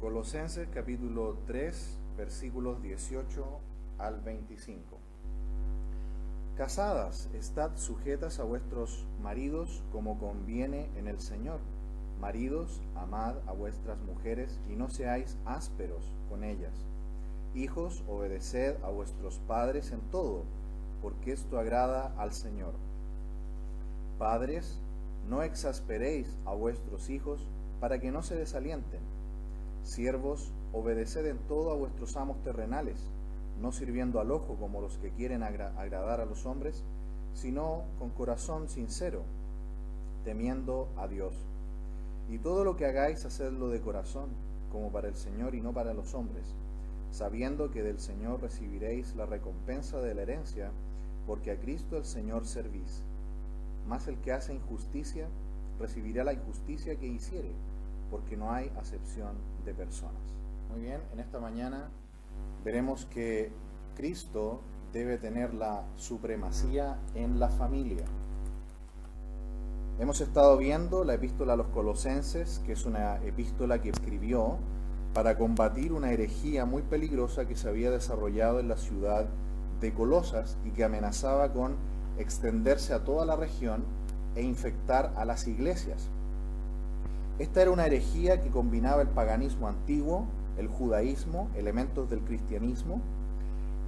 Colosenses capítulo 3, versículos 18 al 25. Casadas, estad sujetas a vuestros maridos como conviene en el Señor. Maridos, amad a vuestras mujeres y no seáis ásperos con ellas. Hijos, obedeced a vuestros padres en todo, porque esto agrada al Señor. Padres, no exasperéis a vuestros hijos para que no se desalienten. Siervos, obedeced en todo a vuestros amos terrenales, no sirviendo al ojo como los que quieren agradar a los hombres, sino con corazón sincero, temiendo a Dios. Y todo lo que hagáis, hacedlo de corazón, como para el Señor y no para los hombres, sabiendo que del Señor recibiréis la recompensa de la herencia, porque a Cristo el Señor servís. Mas el que hace injusticia, recibirá la injusticia que hiciere, porque no hay acepción de personas. Muy bien, en esta mañana veremos que Cristo debe tener la supremacía en la familia. Hemos estado viendo la epístola a los Colosenses, que es una epístola que escribió para combatir una herejía muy peligrosa que se había desarrollado en la ciudad de Colosas y que amenazaba con extenderse a toda la región e infectar a las iglesias. Esta era una herejía que combinaba el paganismo antiguo, el judaísmo, elementos del cristianismo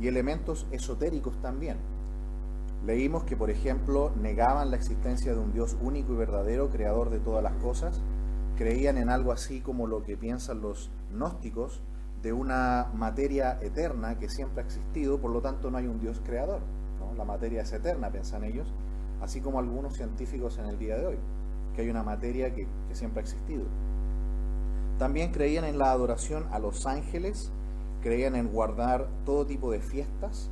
y elementos esotéricos también. Leímos que, por ejemplo, negaban la existencia de un Dios único y verdadero, creador de todas las cosas. Creían en algo así como lo que piensan los gnósticos, de una materia eterna que siempre ha existido, por lo tanto no hay un Dios creador, ¿no? La materia es eterna, piensan ellos, así como algunos científicos en el día de hoy, que hay una materia que siempre ha existido. También creían en la adoración a los ángeles, creían en guardar todo tipo de fiestas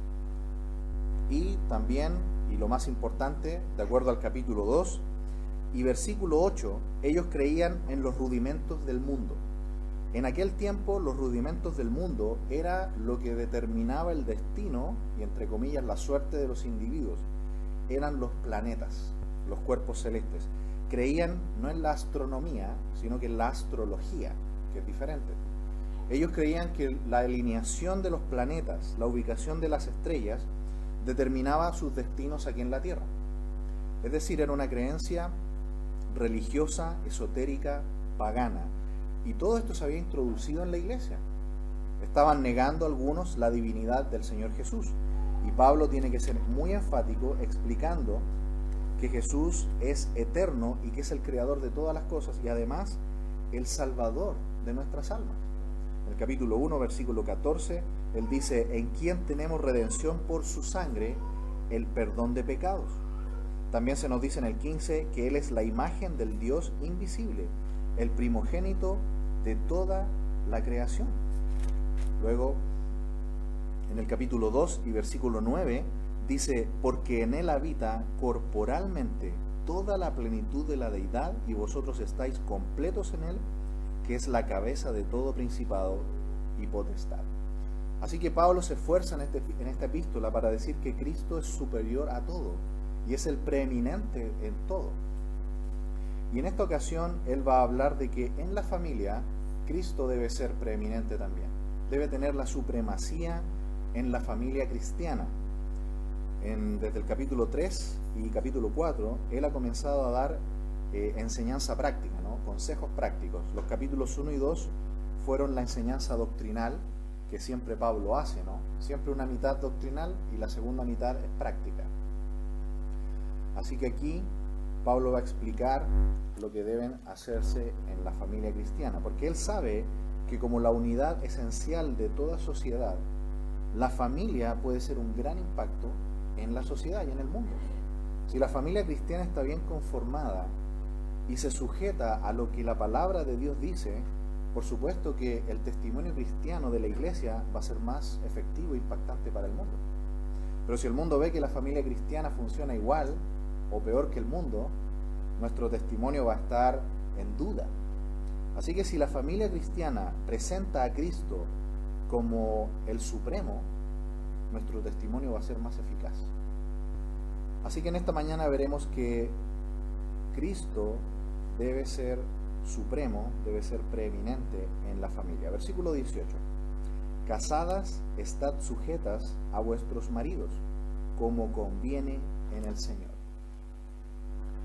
y también, y lo más importante, de acuerdo al capítulo 2 y versículo 8, ellos creían en los rudimentos del mundo. En aquel tiempo los rudimentos del mundo era lo que determinaba el destino y, entre comillas, la suerte de los individuos. Eran los planetas, los cuerpos celestes. Creían no en la astronomía, sino que en la astrología, que es diferente. Ellos creían que la alineación de los planetas, la ubicación de las estrellas, determinaba sus destinos aquí en la Tierra. Es decir, era una creencia religiosa, esotérica, pagana. Y todo esto se había introducido en la iglesia. Estaban negando algunos la divinidad del Señor Jesús. Y Pablo tiene que ser muy enfático explicando que Jesús es eterno y que es el creador de todas las cosas y además el salvador de nuestras almas. En el capítulo 1, versículo 14, él dice: en quien tenemos redención por su sangre, el perdón de pecados. También se nos dice en el 15 que él es la imagen del Dios invisible, el primogénito de toda la creación. Luego, en el capítulo 2 y versículo 9, dice: porque en él habita corporalmente toda la plenitud de la deidad y vosotros estáis completos en él, que es la cabeza de todo principado y potestad. Así que Pablo se esfuerza en esta epístola para decir que Cristo es superior a todo y es el preeminente en todo. Y en esta ocasión él va a hablar de que en la familia Cristo debe ser preeminente también. Debe tener la supremacía en la familia cristiana. Desde el capítulo 3 y capítulo 4, él ha comenzado a dar enseñanza práctica, ¿no? Consejos prácticos. Los capítulos 1 y 2 fueron la enseñanza doctrinal, que siempre Pablo hace, ¿no? Siempre una mitad doctrinal y la segunda mitad es práctica. Así que aquí Pablo va a explicar lo que deben hacerse en la familia cristiana, porque él sabe que como la unidad esencial de toda sociedad, la familia puede ser un gran impacto en la sociedad y en el mundo. Si la familia cristiana está bien conformada y se sujeta a lo que la palabra de Dios dice, por supuesto que el testimonio cristiano de la iglesia va a ser más efectivo e impactante para el mundo. Pero si el mundo ve que la familia cristiana funciona igual o peor que el mundo, nuestro testimonio va a estar en duda. Así que si la familia cristiana presenta a Cristo como el supremo, nuestro testimonio va a ser más eficaz. Así que en esta mañana veremos que Cristo debe ser supremo debe ser preeminente en la familia. Versículo 18. Casadas, estad sujetas a vuestros maridos, como conviene en el Señor.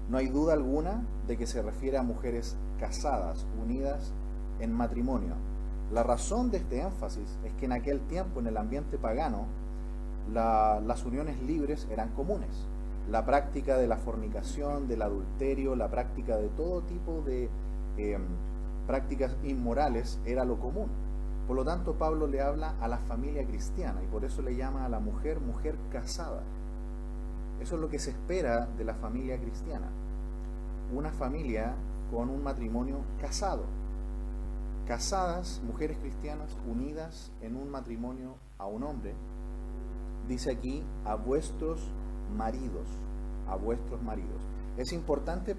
No hay duda alguna de que se refiere a mujeres casadas, unidas en matrimonio. La razón de este énfasis es que en aquel tiempo, en el ambiente pagano, las uniones libres eran comunes. La práctica de la fornicación, del adulterio, la práctica de todo tipo de prácticas inmorales era lo común. Por lo tanto, Pablo le habla a la familia cristiana y por eso le llama a la mujer mujer casada. Eso es lo que se espera de la familia cristiana. Una familia con un matrimonio casado. Casadas, mujeres cristianas unidas en un matrimonio a un hombre. Dice aquí, a vuestros maridos, a vuestros maridos. Es importante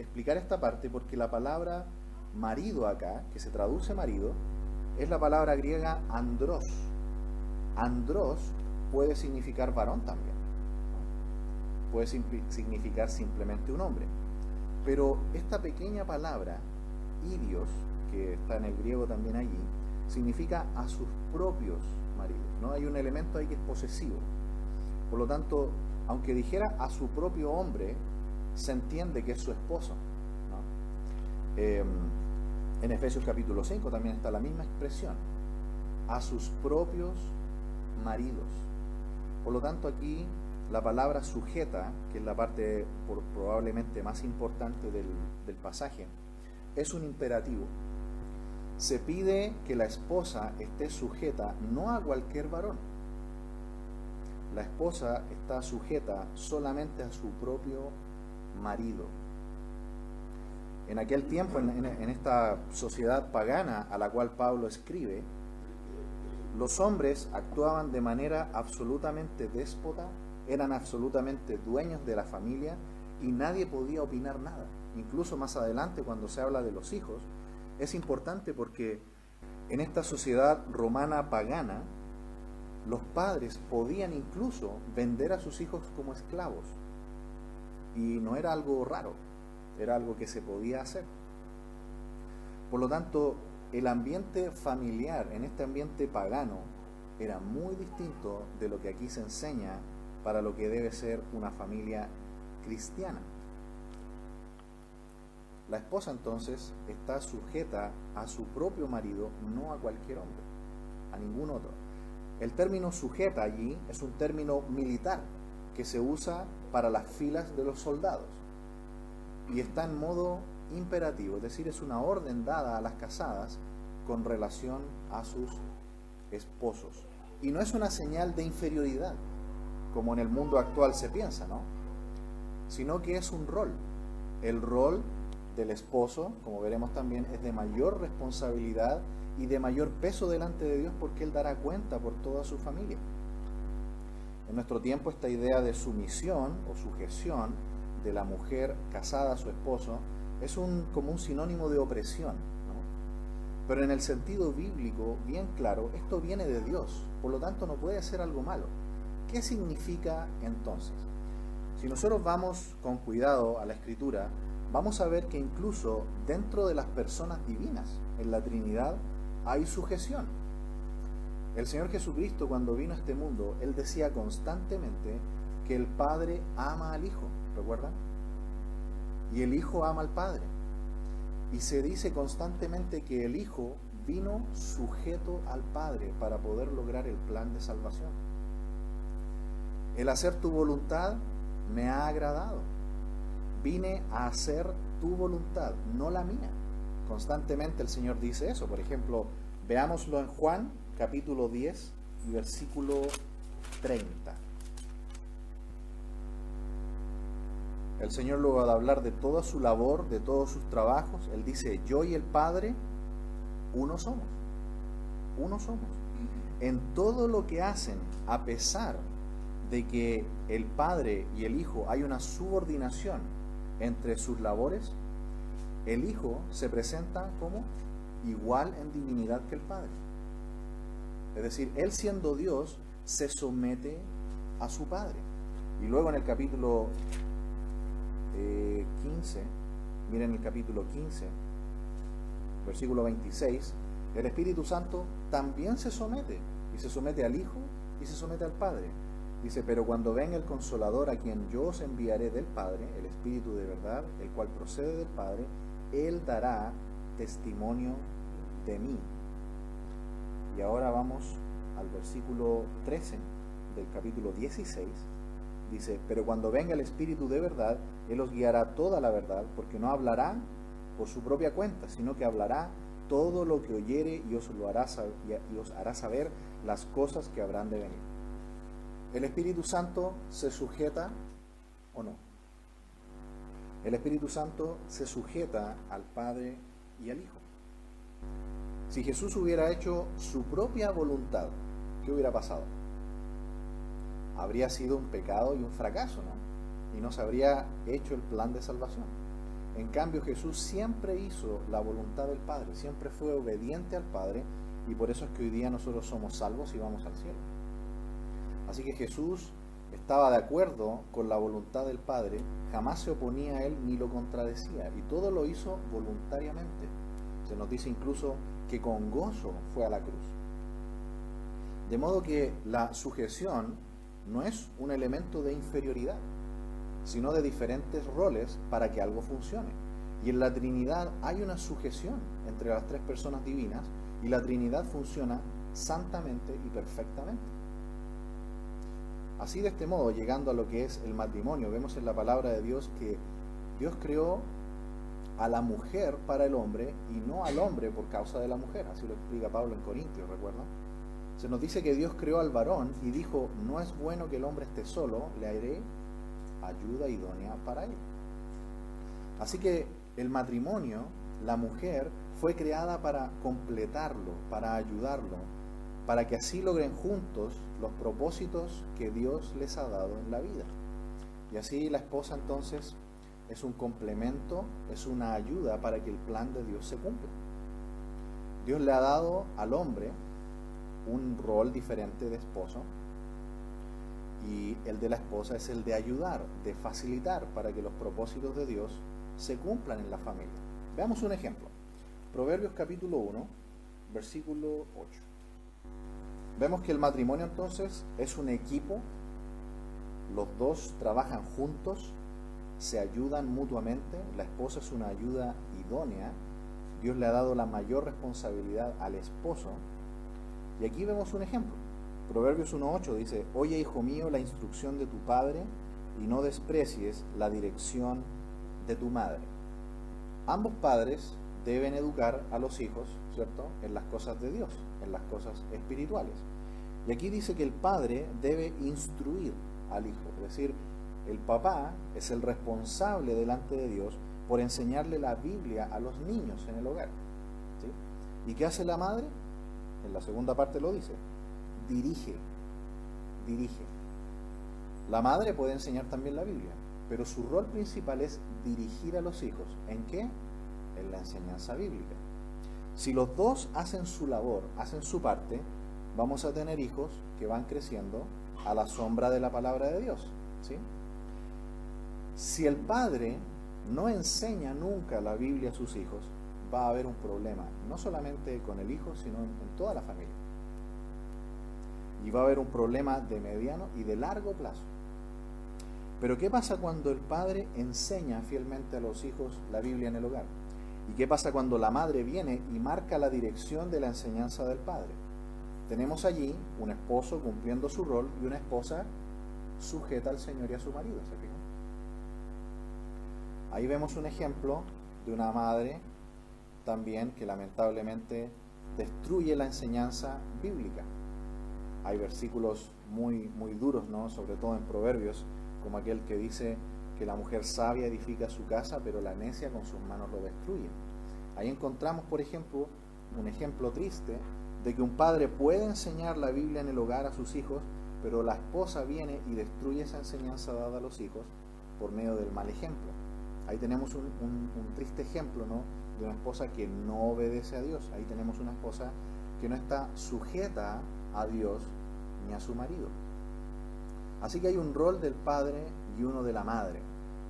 explicar esta parte porque la palabra marido acá, que se traduce marido, es la palabra griega andros. Andros puede significar varón también, ¿no? Puede significar simplemente un hombre. Pero esta pequeña palabra, idios, que está en el griego también allí, significa a sus propios maridos, ¿no? Hay un elemento ahí que es posesivo. Por lo tanto, aunque dijera a su propio hombre, se entiende que es su esposo, ¿no? En Efesios capítulo 5 también está la misma expresión, a sus propios maridos. Por lo tanto, aquí la palabra sujeta, que es la parte probablemente más importante del pasaje, es un imperativo. Se pide que la esposa esté sujeta no a cualquier varón. La esposa está sujeta solamente a su propio marido. En aquel tiempo, en esta sociedad pagana a la cual Pablo escribe, los hombres actuaban de manera absolutamente déspota, eran absolutamente dueños de la familia y nadie podía opinar nada. Incluso más adelante, cuando se habla de los hijos, es importante porque en esta sociedad romana pagana, los padres podían incluso vender a sus hijos como esclavos. Y no era algo raro, era algo que se podía hacer. Por lo tanto, el ambiente familiar en este ambiente pagano era muy distinto de lo que aquí se enseña para lo que debe ser una familia cristiana. La esposa entonces está sujeta a su propio marido, no a cualquier hombre, a ningún otro. El término sujeta allí es un término militar que se usa para las filas de los soldados y está en modo imperativo, es decir, es una orden dada a las casadas con relación a sus esposos. Y no es una señal de inferioridad, como en el mundo actual se piensa, ¿no? Sino que es un rol. El rol del esposo, como veremos también, es de mayor responsabilidad y de mayor peso delante de Dios porque Él dará cuenta por toda su familia. En nuestro tiempo esta idea de sumisión o sujeción de la mujer casada a su esposo es como un sinónimo de opresión, ¿no? Pero en el sentido bíblico, bien claro, esto viene de Dios, por lo tanto no puede ser algo malo. ¿Qué significa entonces? Si nosotros vamos con cuidado a la Escritura, vamos a ver que incluso dentro de las personas divinas, en la Trinidad, hay sujeción. El Señor Jesucristo, cuando vino a este mundo, Él decía constantemente que el Padre ama al Hijo, ¿recuerdan? Y el Hijo ama al Padre. Y se dice constantemente que el Hijo vino sujeto al Padre para poder lograr el plan de salvación. El hacer tu voluntad me ha agradado. Vine a hacer tu voluntad, no la mía. Constantemente el Señor dice eso. Por ejemplo, veámoslo en Juan, capítulo 10, y versículo 30. El Señor, luego de hablar de toda su labor, de todos sus trabajos, Él dice, yo y el Padre, uno somos. Uno somos. En todo lo que hacen, a pesar de que el Padre y el Hijo hay una subordinación entre sus labores, el Hijo se presenta como igual en divinidad que el Padre. Es decir, Él siendo Dios, se somete a su Padre. Y luego en el capítulo 15, miren el capítulo 15, versículo 26, el Espíritu Santo también se somete, y se somete al Hijo y se somete al Padre. Dice, pero cuando venga el Consolador, a quien yo os enviaré del Padre, el Espíritu de verdad, el cual procede del Padre, Él dará testimonio de mí. Y ahora vamos al versículo 13 del capítulo 16. Dice, pero cuando venga el Espíritu de verdad, Él os guiará toda la verdad, porque no hablará por su propia cuenta, sino que hablará todo lo que oyere y os hará saber las cosas que habrán de venir. ¿El Espíritu Santo se sujeta o no? El Espíritu Santo se sujeta al Padre y al Hijo. Si Jesús hubiera hecho su propia voluntad, ¿qué hubiera pasado? Habría sido un pecado y un fracaso, ¿no? Y no se habría hecho el plan de salvación. En cambio, Jesús siempre hizo la voluntad del Padre, siempre fue obediente al Padre, y por eso es que hoy día nosotros somos salvos y vamos al cielo. Así que Jesús estaba de acuerdo con la voluntad del Padre, jamás se oponía a Él ni lo contradecía, y todo lo hizo voluntariamente. Se nos dice incluso que con gozo fue a la cruz. De modo que la sujeción no es un elemento de inferioridad, sino de diferentes roles para que algo funcione. Y en la Trinidad hay una sujeción entre las tres personas divinas, y la Trinidad funciona santamente y perfectamente. Así, de este modo, llegando a lo que es el matrimonio, vemos en la palabra de Dios que Dios creó a la mujer para el hombre y no al hombre por causa de la mujer. Así lo explica Pablo en Corintios, ¿recuerdan? Se nos dice que Dios creó al varón y dijo, no es bueno que el hombre esté solo, le haré ayuda idónea para él. Así que el matrimonio, la mujer, fue creada para completarlo, para ayudarlo, para que así logren juntos los propósitos que Dios les ha dado en la vida. Y así la esposa entonces es un complemento, es una ayuda para que el plan de Dios se cumpla. Dios le ha dado al hombre un rol diferente de esposo, y el de la esposa es el de ayudar, de facilitar para que los propósitos de Dios se cumplan en la familia. Veamos un ejemplo. Proverbios capítulo 1, versículo 8. Vemos que el matrimonio entonces es un equipo, los dos trabajan juntos, se ayudan mutuamente, la esposa es una ayuda idónea, Dios le ha dado la mayor responsabilidad al esposo, y aquí vemos un ejemplo. Proverbios 1.8 dice, oye, hijo mío, la instrucción de tu padre, y no desprecies la dirección de tu madre. Ambos padres deben educar a los hijos, ¿cierto?, en las cosas de Dios, en las cosas espirituales. Y aquí dice que el padre debe instruir al hijo, es decir, el papá es el responsable delante de Dios por enseñarle la Biblia a los niños en el hogar, ¿sí? ¿Y qué hace la madre? En la segunda parte lo dice, dirige. La madre puede enseñar también la Biblia, pero su rol principal es dirigir a los hijos. ¿En qué? En la enseñanza bíblica. Si los dos hacen su labor, hacen su parte, vamos a tener hijos que van creciendo a la sombra de la palabra de Dios, ¿sí? Si el padre no enseña nunca la Biblia a sus hijos, va a haber un problema, no solamente con el hijo, sino en toda la familia. Y va a haber un problema de mediano y de largo plazo. Pero ¿qué pasa cuando el padre enseña fielmente a los hijos la Biblia en el hogar? ¿Y qué pasa cuando la madre viene y marca la dirección de la enseñanza del padre? Tenemos allí un esposo cumpliendo su rol y una esposa sujeta al Señor y a su marido, ¿se fijan? Ahí vemos un ejemplo de una madre también que lamentablemente destruye la enseñanza bíblica. Hay versículos muy duros, ¿no?, sobre todo en Proverbios, como aquel que dice que la mujer sabia edifica su casa, pero la necia con sus manos lo destruye. Ahí encontramos, por ejemplo, un ejemplo triste de que un padre puede enseñar la Biblia en el hogar a sus hijos, pero la esposa viene y destruye esa enseñanza dada a los hijos por medio del mal ejemplo. Ahí tenemos un triste ejemplo, ¿no?, de una esposa que no obedece a Dios. Ahí tenemos una esposa que no está sujeta a Dios ni a su marido. Así que hay un rol del padre y uno de la madre.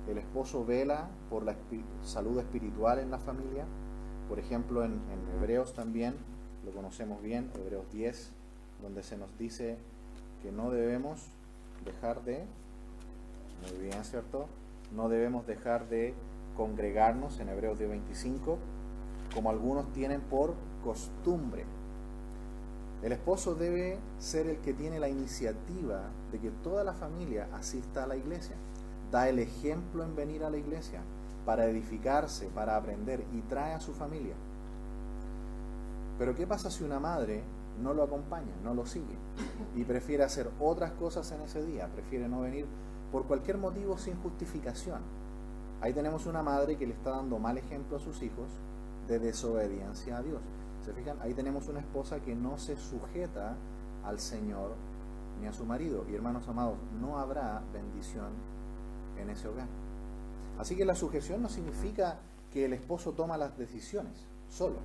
El esposo vela por la salud espiritual en la familia, Por ejemplo, en Hebreos también, lo conocemos bien, Hebreos 10, donde se nos dice que no debemos dejar de, muy bien, ¿cierto? No debemos dejar de congregarnos, en Hebreos 10:25, como algunos tienen por costumbre. El esposo debe ser el que tiene la iniciativa de que toda la familia asista a la iglesia. Da el ejemplo en venir a la iglesia para edificarse, para aprender, y trae a su familia. Pero ¿qué pasa si una madre no lo acompaña, no lo sigue y prefiere hacer otras cosas en ese día? Prefiere no venir por cualquier motivo sin justificación. Ahí tenemos una madre que le está dando mal ejemplo a sus hijos de desobediencia a Dios. ¿Se fijan? Ahí tenemos una esposa que no se sujeta al Señor ni a su marido. Y hermanos amados, no habrá bendición en ese hogar. Así que la sujeción no significa que el esposo toma las decisiones solo.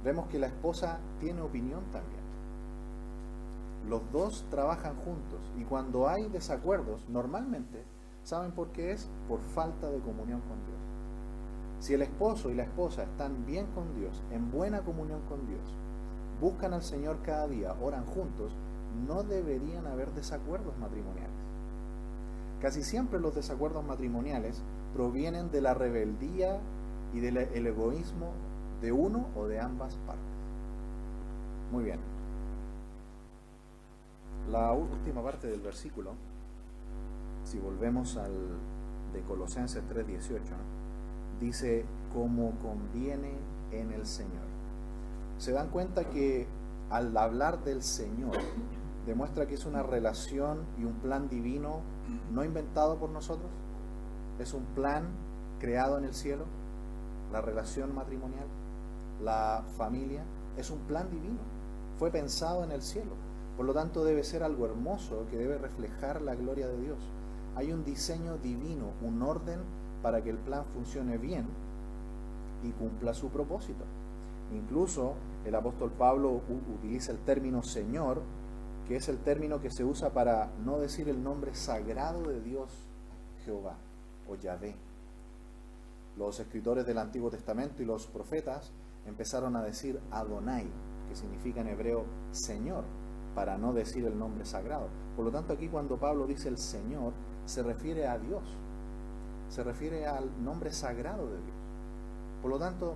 Vemos que la esposa tiene opinión también. Los dos trabajan juntos y cuando hay desacuerdos, normalmente, ¿saben por qué es? Por falta de comunión con Dios. Si el esposo y la esposa están bien con Dios, en buena comunión con Dios, buscan al Señor cada día, oran juntos, no deberían haber desacuerdos matrimoniales. Casi siempre los desacuerdos matrimoniales provienen de la rebeldía y del egoísmo de uno o de ambas partes. Muy bien. La última parte del versículo, si volvemos al de Colosenses 3:18, dice, como conviene en el Señor. ¿Se dan cuenta que al hablar del Señor, demuestra que es una relación y un plan divino no inventado por nosotros? Es un plan creado en el cielo. La relación matrimonial, la familia, es un plan divino. Fue pensado en el cielo. Por lo tanto, debe ser algo hermoso que debe reflejar la gloria de Dios. Hay un diseño divino, un orden para que el plan funcione bien y cumpla su propósito. Incluso el apóstol Pablo utiliza el término Señor, que es el término que se usa para no decir el nombre sagrado de Dios, Jehová o Yahvé. Los escritores del Antiguo Testamento y los profetas empezaron a decir Adonai, que significa en hebreo Señor, para no decir el nombre sagrado. Por lo tanto, aquí cuando Pablo dice el Señor, se refiere a Dios, se refiere al nombre sagrado de Dios. Por lo tanto,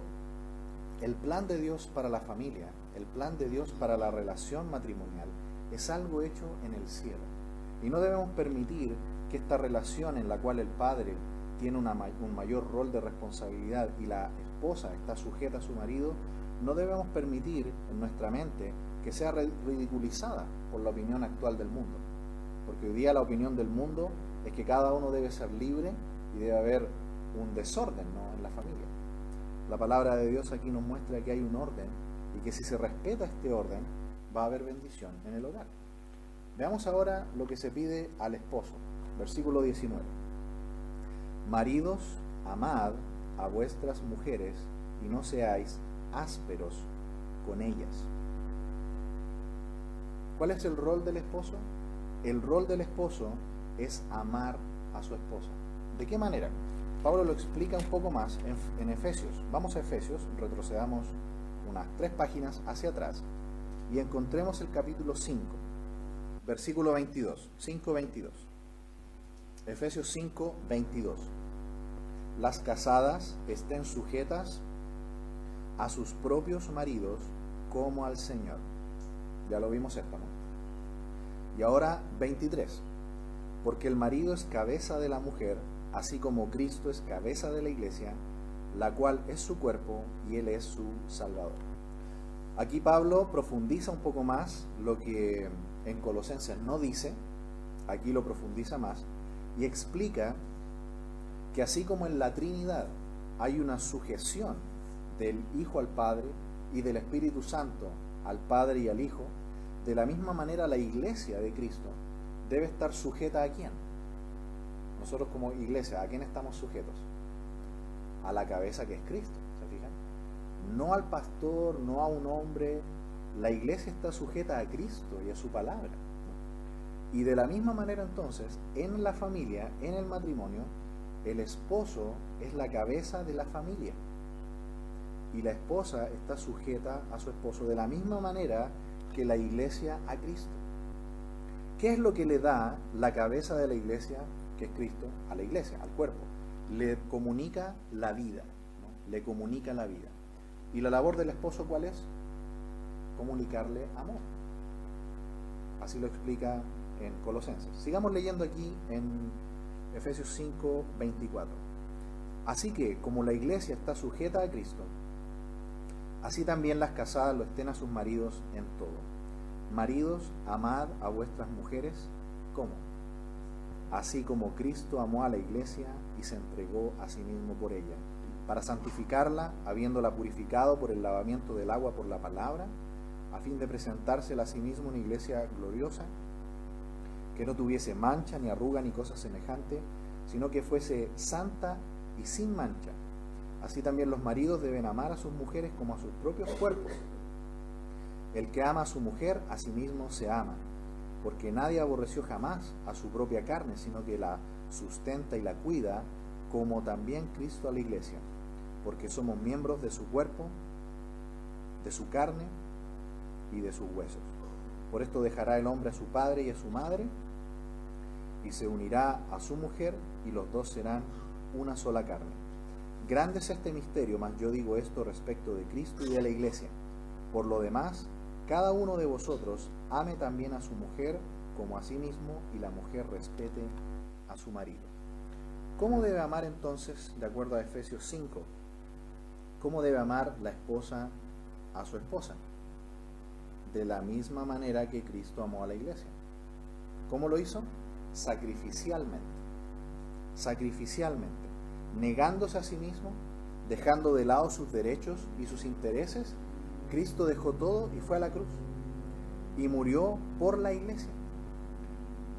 el plan de Dios para la familia, el plan de Dios para la relación matrimonial, es algo hecho en el cielo. Y no debemos permitir que esta relación en la cual el padre tiene un mayor rol de responsabilidad y la esposa está sujeta a su marido, no debemos permitir en nuestra mente que sea ridiculizada por la opinión actual del mundo. Porque hoy día la opinión del mundo es que cada uno debe ser libre y debe haber un desorden, ¿no?, en la familia. La palabra de Dios aquí nos muestra que hay un orden y que si se respeta este orden va a haber bendición en el hogar. Veamos ahora lo que se pide al esposo. Versículo 19. Maridos, amad a vuestras mujeres y no seáis ásperos con ellas. ¿Cuál es el rol del esposo? El rol del esposo es amar a su esposa. ¿De qué manera? Pablo lo explica un poco más en Efesios. Vamos a Efesios, retrocedamos unas 3 páginas hacia atrás y encontremos el capítulo 5, versículo 22, 5:22. Efesios 5:22. Las casadas estén sujetas a sus propios maridos como al Señor. Ya lo vimos esto, ¿no? Y ahora 23. Porque el marido es cabeza de la mujer, así como Cristo es cabeza de la iglesia, la cual es su cuerpo y Él es su Salvador. Aquí Pablo profundiza un poco más lo que en Colosenses no dice, aquí lo profundiza más, y explica que así como en la Trinidad hay una sujeción del Hijo al Padre y del Espíritu Santo al Padre y al Hijo, de la misma manera la iglesia de Cristo debe estar sujeta ¿a quién? Nosotros como iglesia, ¿a quién estamos sujetos? A la cabeza que es Cristo, ¿se fijan? No al pastor, no a un hombre. La iglesia está sujeta a Cristo y a su palabra. Y de la misma manera entonces, en la familia, en el matrimonio, el esposo es la cabeza de la familia. y la esposa está sujeta a su esposo de la misma manera que la iglesia a Cristo. ¿Qué es lo que le da la cabeza de la iglesia, que es Cristo, a la iglesia, al cuerpo? Le comunica la vida, ¿no? Le comunica la vida. ¿Y la labor del esposo cuál es? Comunicarle amor. Así lo explica en Colosenses. Sigamos leyendo aquí en Efesios 5, 24. Así que, como la iglesia está sujeta a Cristo, así también las casadas lo estén a sus maridos en todo. Maridos, amad a vuestras mujeres, ¿cómo? Así como Cristo amó a la iglesia y se entregó a sí mismo por ella, para santificarla, habiéndola purificado por el lavamiento del agua por la palabra, a fin de presentársela a sí mismo una iglesia gloriosa, que no tuviese mancha, ni arruga, ni cosa semejante, sino que fuese santa y sin mancha. Así también los maridos deben amar a sus mujeres como a sus propios cuerpos. El que ama a su mujer, a sí mismo se ama, porque nadie aborreció jamás a su propia carne, sino que la sustenta y la cuida, como también Cristo a la iglesia, porque somos miembros de su cuerpo, de su carne y de sus huesos. Por esto dejará el hombre a su padre y a su madre, y se unirá a su mujer, y los dos serán una sola carne. Grande es este misterio, mas yo digo esto respecto de Cristo y de la iglesia. Por lo demás, cada uno de vosotros ame también a su mujer como a sí mismo, y la mujer respete a su marido. ¿Cómo debe amar entonces, de acuerdo a Efesios 5? ¿Cómo debe amar la esposa a su esposa? De la misma manera que Cristo amó a la iglesia. ¿Cómo lo hizo? Sacrificialmente. Sacrificialmente. Negándose a sí mismo, dejando de lado sus derechos y sus intereses, Cristo dejó todo y fue a la cruz. Y murió por la iglesia.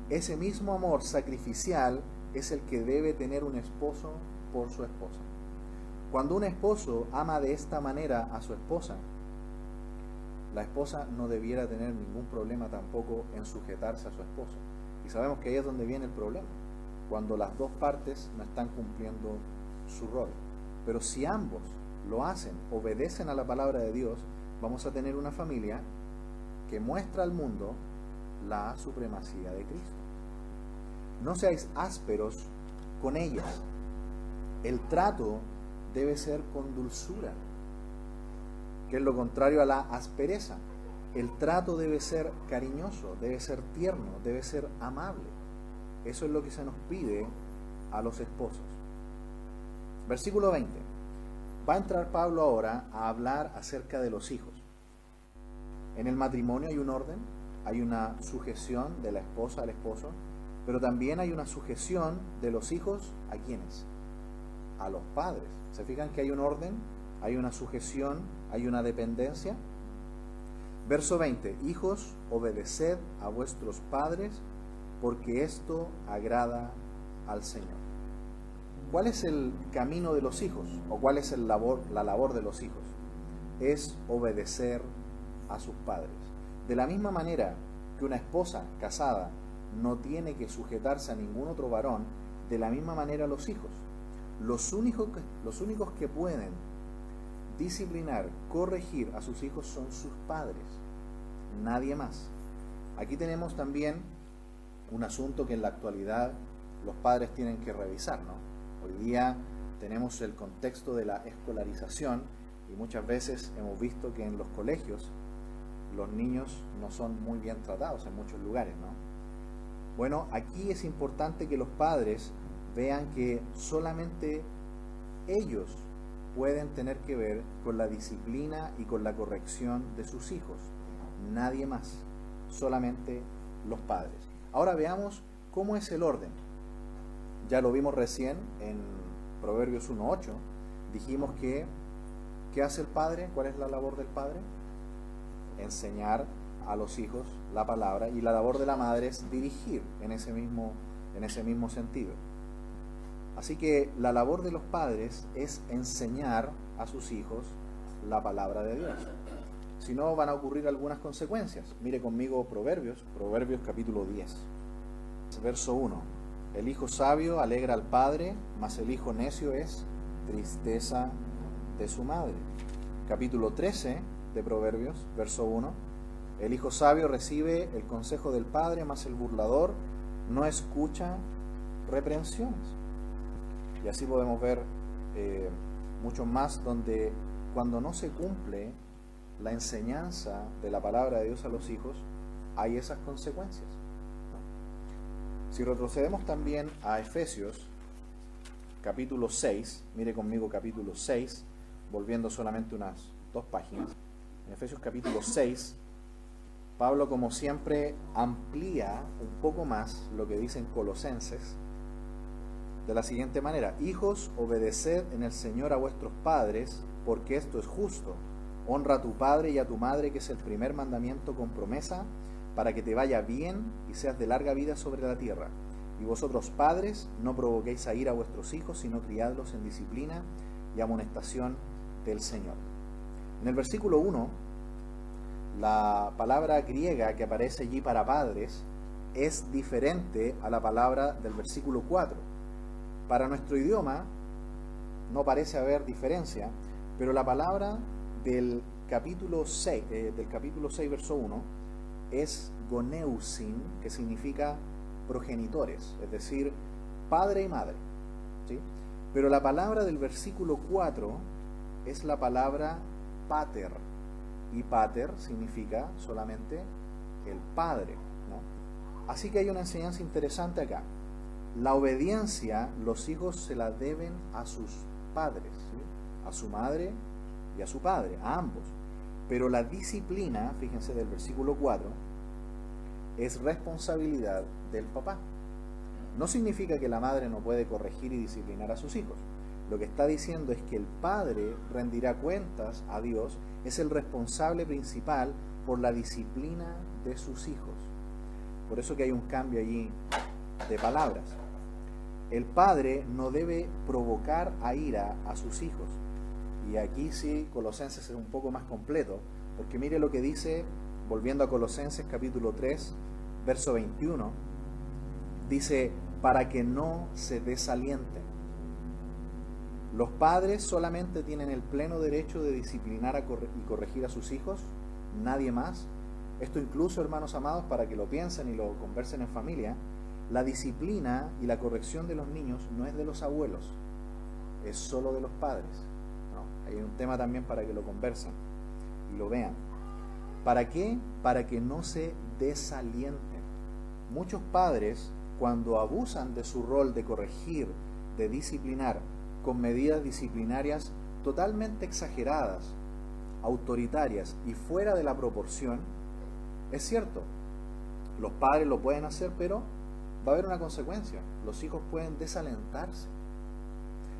Ese mismo amor sacrificial es el que debe tener un esposo por su esposa. Cuando un esposo ama de esta manera a su esposa, la esposa no debiera tener ningún problema tampoco en sujetarse a su esposo. Y sabemos que ahí es donde viene el problema, cuando las dos partes no están cumpliendo su rol. Pero si ambos lo hacen, obedecen a la palabra de Dios, vamos a tener una familia que muestra al mundo la supremacía de Cristo. No seáis ásperos con ellas. El trato debe ser con dulzura, que es lo contrario a la aspereza. El trato debe ser cariñoso, debe ser tierno, debe ser amable. Eso es lo que se nos pide a los esposos. Versículo 20. Va a entrar Pablo ahora a hablar acerca de los hijos. En el matrimonio hay un orden, hay una sujeción de la esposa al esposo, pero también hay una sujeción de los hijos, ¿a quiénes? A los padres. ¿Se fijan que hay un orden? Hay una sujeción, hay una dependencia. Verso 20. Hijos, obedeced a vuestros padres, porque esto agrada al Señor. ¿Cuál es el camino de los hijos? ¿O cuál es la labor de los hijos? Es obedecer a sus padres. De la misma manera que una esposa casada no tiene que sujetarse a ningún otro varón, de la misma manera los hijos. Los únicos que pueden disciplinar, corregir a sus hijos son sus padres, nadie más. Aquí tenemos también un asunto que en la actualidad los padres tienen que revisar, ¿no? Hoy día tenemos el contexto de la escolarización y muchas veces hemos visto que en los colegios los niños no son muy bien tratados en muchos lugares, ¿no? Bueno, aquí es importante que los padres vean que solamente ellos pueden tener que ver con la disciplina y con la corrección de sus hijos. Nadie más, solamente los padres. Ahora veamos cómo es el orden. Ya lo vimos recién en Proverbios 1:8. Dijimos que, ¿qué hace el padre? ¿Cuál es la labor del padre? Enseñar a los hijos la palabra, y la labor de la madre es dirigir en ese mismo sentido. Así que la labor de los padres es enseñar a sus hijos la palabra de Dios. Si no, van a ocurrir algunas consecuencias. Mire conmigo Proverbios capítulo 10, verso 1. El hijo sabio alegra al padre, mas el hijo necio es tristeza de su madre. capítulo 13 de Proverbios, verso 1. El hijo sabio recibe el consejo del padre, mas el burlador no escucha reprensiones. Y así podemos ver muchos más donde cuando no se cumple la enseñanza de la palabra de Dios a los hijos, hay esas consecuencias. Si retrocedemos también a Efesios, capítulo 6, mire conmigo capítulo 6, volviendo solamente unas 2 páginas. En Efesios capítulo 6, Pablo, como siempre, amplía un poco más lo que dicen Colosenses de la siguiente manera: hijos, obedeced en el Señor a vuestros padres, porque esto es justo. Honra a tu padre y a tu madre, que es el primer mandamiento con promesa, para que te vaya bien y seas de larga vida sobre la tierra. Y vosotros, padres, no provoquéis a ira a vuestros hijos, sino criadlos en disciplina y amonestación del Señor. En el versículo 1, la palabra griega que aparece allí para padres es diferente a la palabra del versículo 4. Para nuestro idioma no parece haber diferencia, pero la palabra del capítulo 6, verso 1, es goneusin, que significa progenitores, es decir, padre y madre, ¿sí? Pero la palabra del versículo 4 es la palabra pater, y pater significa solamente el padre, ¿no? Así que hay una enseñanza interesante acá. La obediencia los hijos se la deben a sus padres, ¿sí? A su madre y a su padre, a ambos. Pero la disciplina, fíjense del versículo 4, es responsabilidad del papá. No significa que la madre no puede corregir y disciplinar a sus hijos. Lo que está diciendo es que el padre rendirá cuentas a Dios, es el responsable principal por la disciplina de sus hijos. Por eso que hay un cambio allí de palabras. El padre no debe provocar a ira a sus hijos. Y aquí sí, Colosenses es un poco más completo, porque mire lo que dice, volviendo a Colosenses capítulo 3, verso 21, dice: para que no se desalienten. Los padres solamente tienen el pleno derecho de disciplinar y corregir a sus hijos, nadie más. Esto incluso, hermanos amados, para que lo piensen y lo conversen en familia, la disciplina y la corrección de los niños no es de los abuelos, es solo de los padres. No, hay un tema también para que lo conversen y lo vean. ¿Para qué? Para que no se desalienten. Muchos padres, cuando abusan de su rol de corregir, de disciplinar, con medidas disciplinarias totalmente exageradas, autoritarias y fuera de la proporción, es cierto, los padres lo pueden hacer, pero va a haber una consecuencia. Los hijos pueden desalentarse.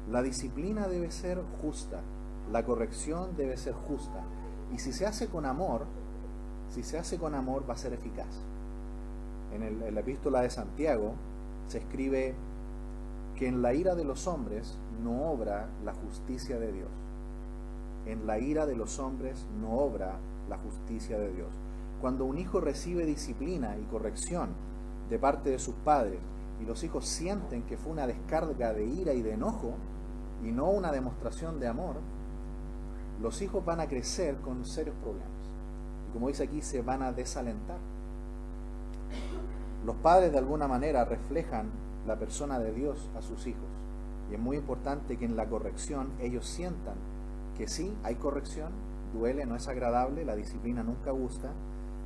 La disciplina debe ser justa, la corrección debe ser justa. Y si se hace con amor, va a ser eficaz. En la epístola de Santiago se escribe que en la ira de los hombres no obra la justicia de Dios. En la ira de los hombres no obra la justicia de Dios. Cuando un hijo recibe disciplina y corrección de parte de sus padres y los hijos sienten que fue una descarga de ira y de enojo y no una demostración de amor, los hijos van a crecer con serios problemas. Y como dice aquí, se van a desalentar. Los padres de alguna manera reflejan la persona de Dios a sus hijos. Y es muy importante que en la corrección ellos sientan que sí, hay corrección, duele, no es agradable, la disciplina nunca gusta,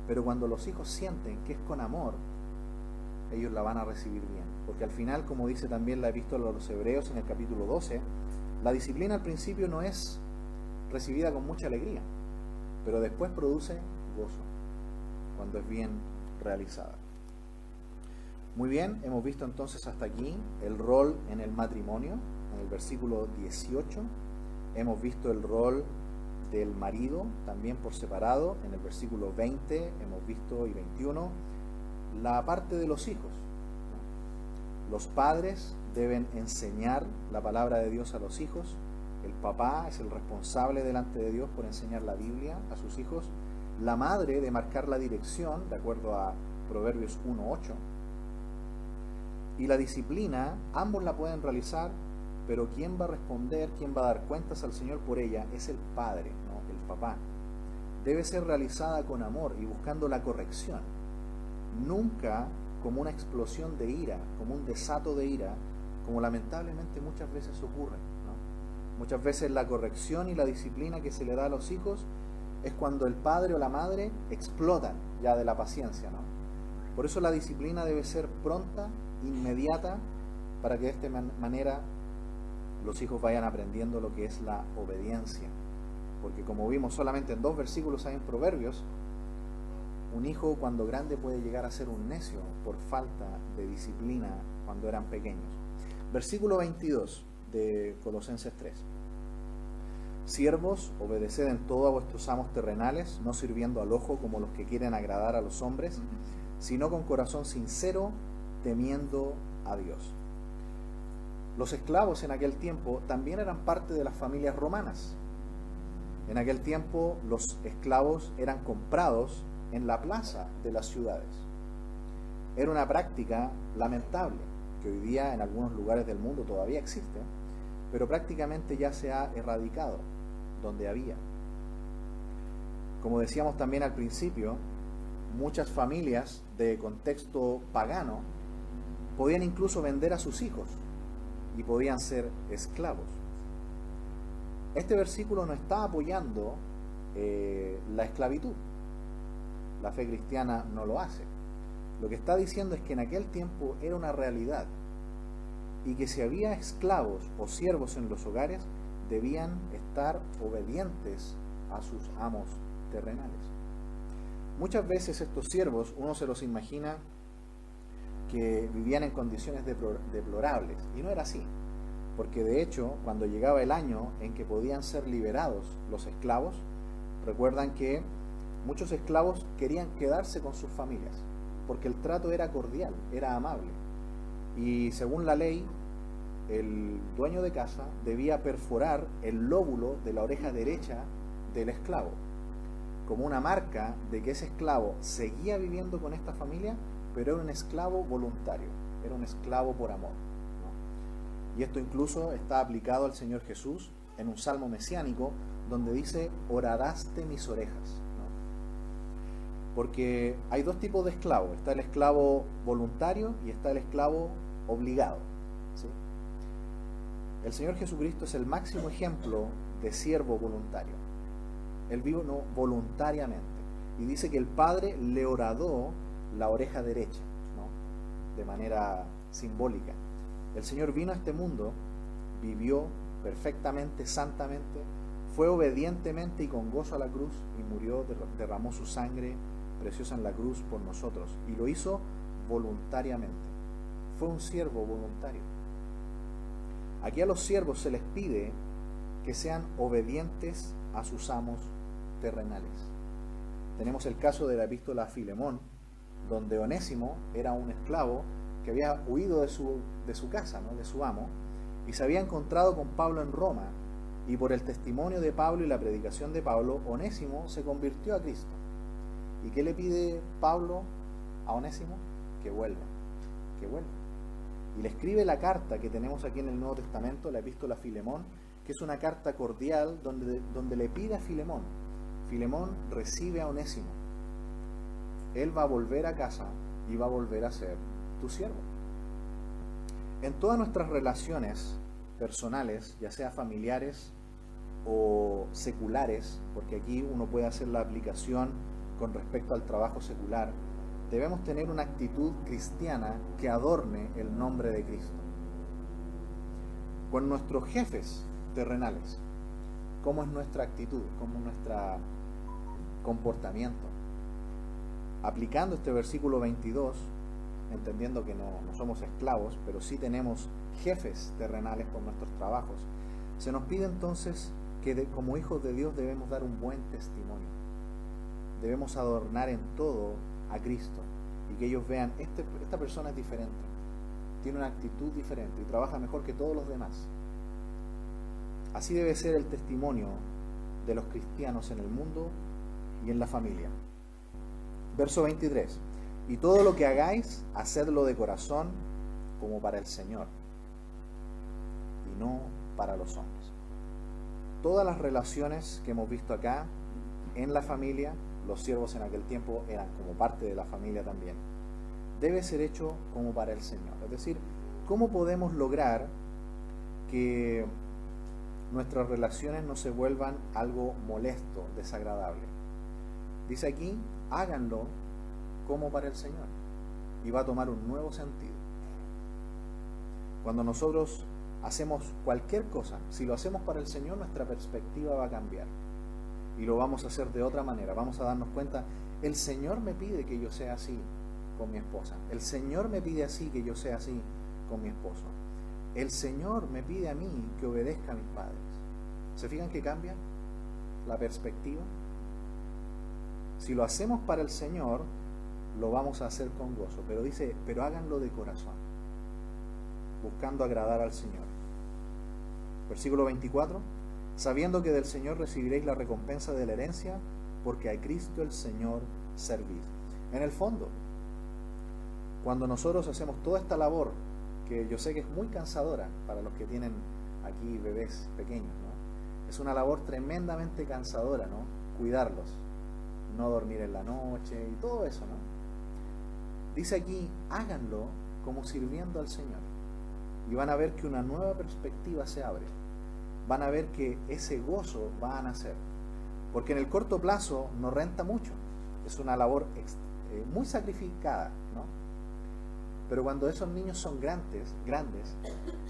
pero cuando los hijos sienten que es con amor, ellos la van a recibir bien. Porque al final, como dice también la epístola a los Hebreos en el capítulo 12, la disciplina al principio no es recibida con mucha alegría, pero después produce gozo cuando es bien realizada. Muy bien, hemos visto entonces hasta aquí el rol en el matrimonio, en el versículo 18. Hemos visto el rol del marido, también por separado, en el versículo 20, hemos visto y 21, la parte de los hijos. Los padres deben enseñar la palabra de Dios a los hijos. El papá es el responsable delante de Dios por enseñar la Biblia a sus hijos. La madre de marcar la dirección, de acuerdo a Proverbios 1:8. Y la disciplina, ambos la pueden realizar, pero quien va a responder, quien va a dar cuentas al Señor por ella, es el padre, ¿no? El papás, debe ser realizada con amor y buscando la corrección. Nunca como una explosión de ira, como un desato de ira, como lamentablemente muchas veces ocurre, ¿no? Muchas veces la corrección y la disciplina que se le da a los hijos es cuando el padre o la madre explotan ya de la paciencia, ¿no? Por eso la disciplina debe ser pronta, inmediata, para que de esta manera los hijos vayan aprendiendo lo que es la obediencia. Porque como vimos solamente en 2 versículos hay en Proverbios, un hijo cuando grande puede llegar a ser un necio por falta de disciplina cuando eran pequeños. Versículo 22 de Colosenses 3. Siervos, obedeced en todo a vuestros amos terrenales, no sirviendo al ojo como los que quieren agradar a los hombres, sino con corazón sincero, temiendo a Dios. Los esclavos en aquel tiempo también eran parte de las familias romanas. En aquel tiempo los esclavos eran comprados en la plaza de las ciudades. Era una práctica lamentable, que hoy día en algunos lugares del mundo todavía existe, pero prácticamente ya se ha erradicado donde había. Como decíamos también al principio, muchas familias de contexto pagano podían incluso vender a sus hijos y podían ser esclavos. Este versículo no está apoyando la esclavitud. La fe cristiana no lo hace. Lo que está diciendo es que en aquel tiempo era una realidad y que si había esclavos o siervos en los hogares, debían estar obedientes a sus amos terrenales. Muchas veces estos siervos, uno se los imagina que vivían en condiciones deplorables, y no era así, porque de hecho, cuando llegaba el año en que podían ser liberados los esclavos, recuerdan que muchos esclavos querían quedarse con sus familias, porque el trato era cordial, era amable, y según la ley, el dueño de casa debía perforar el lóbulo de la oreja derecha del esclavo, como una marca de que ese esclavo seguía viviendo con esta familia, pero era un esclavo voluntario, era un esclavo por amor, ¿no? Y esto incluso está aplicado al Señor Jesús en un salmo mesiánico donde dice, horadaste mis orejas, ¿no? Porque hay 2 tipos de esclavos, está el esclavo voluntario y está el esclavo obligado, ¿sí? El Señor Jesucristo es el máximo ejemplo de siervo voluntario. Él vino voluntariamente y dice que el Padre le horadó la oreja derecha, ¿no? De manera simbólica. El Señor vino a este mundo, vivió perfectamente, santamente, fue obedientemente y con gozo a la cruz y murió, derramó su sangre preciosa en la cruz por nosotros y lo hizo voluntariamente. Fue un siervo voluntario. Aquí a los siervos se les pide que sean obedientes a sus amos terrenales. Tenemos el caso de la epístola a Filemón, donde Onésimo era un esclavo que había huido de su casa, ¿no? De su amo, y se había encontrado con Pablo en Roma, y por el testimonio de Pablo y la predicación de Pablo, Onésimo se convirtió a Cristo. ¿Y qué le pide Pablo a Onésimo? Que vuelva, que vuelva. Y le escribe la carta que tenemos aquí en el Nuevo Testamento, la epístola a Filemón, que es una carta cordial donde le pide a Filemón. Filemón recibe a Onésimo. Él va a volver a casa y va a volver a ser tu siervo. En todas nuestras relaciones personales, ya sea familiares o seculares, porque aquí uno puede hacer la aplicación con respecto al trabajo secular, debemos tener una actitud cristiana que adorne el nombre de Cristo. Con nuestros jefes terrenales, ¿cómo es nuestra actitud? ¿Cómo es nuestro comportamiento? Aplicando este versículo 22, entendiendo que no somos esclavos, pero sí tenemos jefes terrenales con nuestros trabajos, se nos pide entonces que como hijos de Dios debemos dar un buen testimonio. Debemos adornar en todo a Cristo y que ellos vean, esta persona es diferente, tiene una actitud diferente y trabaja mejor que todos los demás. Así debe ser el testimonio de los cristianos en el mundo y en la familia. Verso 23. Y todo lo que hagáis, hacedlo de corazón como para el Señor y no para los hombres. todas las relaciones que hemos visto acá en la familia, los siervos en aquel tiempo eran como parte de la familia también, debe ser hecho como para el Señor. Es decir, ¿cómo podemos lograr que nuestras relaciones no se vuelvan algo molesto, desagradable? Dice aquí, háganlo como para el Señor. Y va a tomar un nuevo sentido. Cuando nosotros hacemos cualquier cosa, si lo hacemos para el Señor, nuestra perspectiva va a cambiar. Y lo vamos a hacer de otra manera. Vamos a darnos cuenta, el Señor me pide que yo sea así con mi esposa. El Señor me pide así que yo sea así con mi esposo. El Señor me pide a mí que obedezca a mis padres. ¿Se fijan que cambia la perspectiva? Si lo hacemos para el Señor, lo vamos a hacer con gozo. Pero dice, pero háganlo de corazón, buscando agradar al Señor. Versículo 24, sabiendo que del Señor recibiréis la recompensa de la herencia, porque a Cristo el Señor servís. En el fondo, cuando nosotros hacemos toda esta labor, que yo sé que es muy cansadora para los que tienen aquí bebés pequeños, ¿no? Es una labor tremendamente cansadora, ¿no? Cuidarlos, no dormir en la noche y todo eso, ¿no? Dice aquí, háganlo como sirviendo al Señor. Y van a ver que una nueva perspectiva se abre. Van a ver que ese gozo va a nacer. Porque en el corto plazo no renta mucho. Es una labor muy sacrificada, ¿no? Pero cuando esos niños son grandes,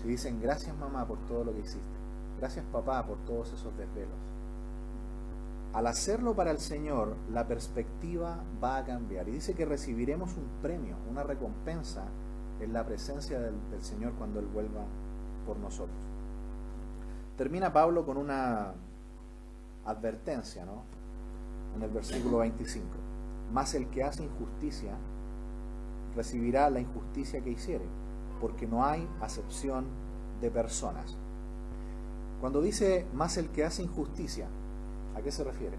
y dicen, gracias mamá por todo lo que hiciste. Gracias papá por todos esos desvelos. Al hacerlo para el Señor, la perspectiva va a cambiar. Y dice que recibiremos un premio, una recompensa en la presencia del Señor cuando Él vuelva por nosotros. Termina Pablo con una advertencia, ¿no? En el versículo 25. Mas el que hace injusticia recibirá la injusticia que hiciere, porque no hay acepción de personas. Cuando dice más el que hace injusticia, ¿a qué se refiere?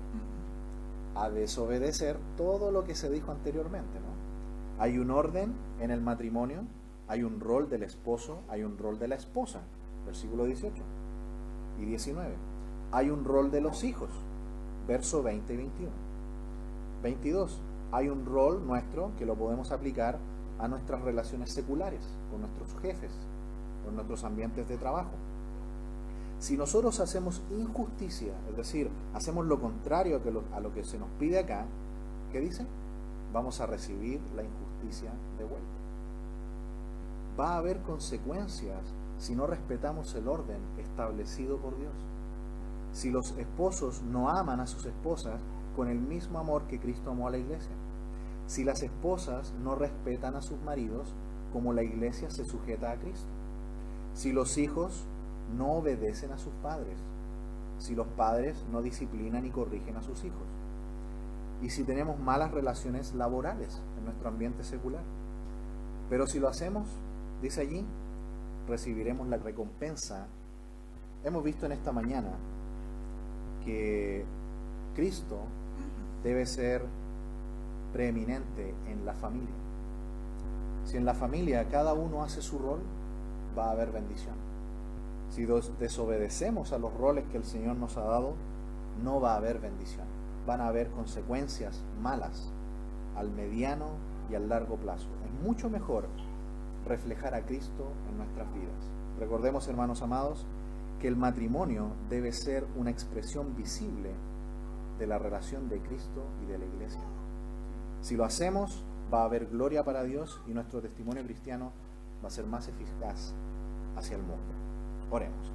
A desobedecer todo lo que se dijo anteriormente, ¿no? Hay un orden en el matrimonio, hay un rol del esposo, hay un rol de la esposa, versículo 18 y 19. Hay un rol de los hijos, verso 20 y 21. 22. Hay un rol nuestro que lo podemos aplicar a nuestras relaciones seculares, con nuestros jefes, con nuestros ambientes de trabajo. Si nosotros hacemos injusticia, es decir, hacemos lo contrario a lo que se nos pide acá, ¿qué dice? Vamos a recibir la injusticia de vuelta. Va a haber consecuencias si no respetamos el orden establecido por Dios. Si los esposos no aman a sus esposas con el mismo amor que Cristo amó a la iglesia. Si las esposas no respetan a sus maridos como la iglesia se sujeta a Cristo. Si los hijos no obedecen a sus padres. Si los padres no disciplinan y corrigen a sus hijos. Y si tenemos malas relaciones laborales en nuestro ambiente secular. Pero si lo hacemos, dice allí, recibiremos la recompensa. Hemos visto en esta mañana que Cristo debe ser preeminente en la familia. Si en la familia cada uno hace su rol, va a haber bendición. Si desobedecemos a los roles que el Señor nos ha dado, no va a haber bendición. Van a haber consecuencias malas al mediano y al largo plazo. Es mucho mejor reflejar a Cristo en nuestras vidas. Recordemos, hermanos amados, que el matrimonio debe ser una expresión visible de la relación de Cristo y de la iglesia. Si lo hacemos, va a haber gloria para Dios y nuestro testimonio cristiano va a ser más eficaz hacia el mundo. Oremos.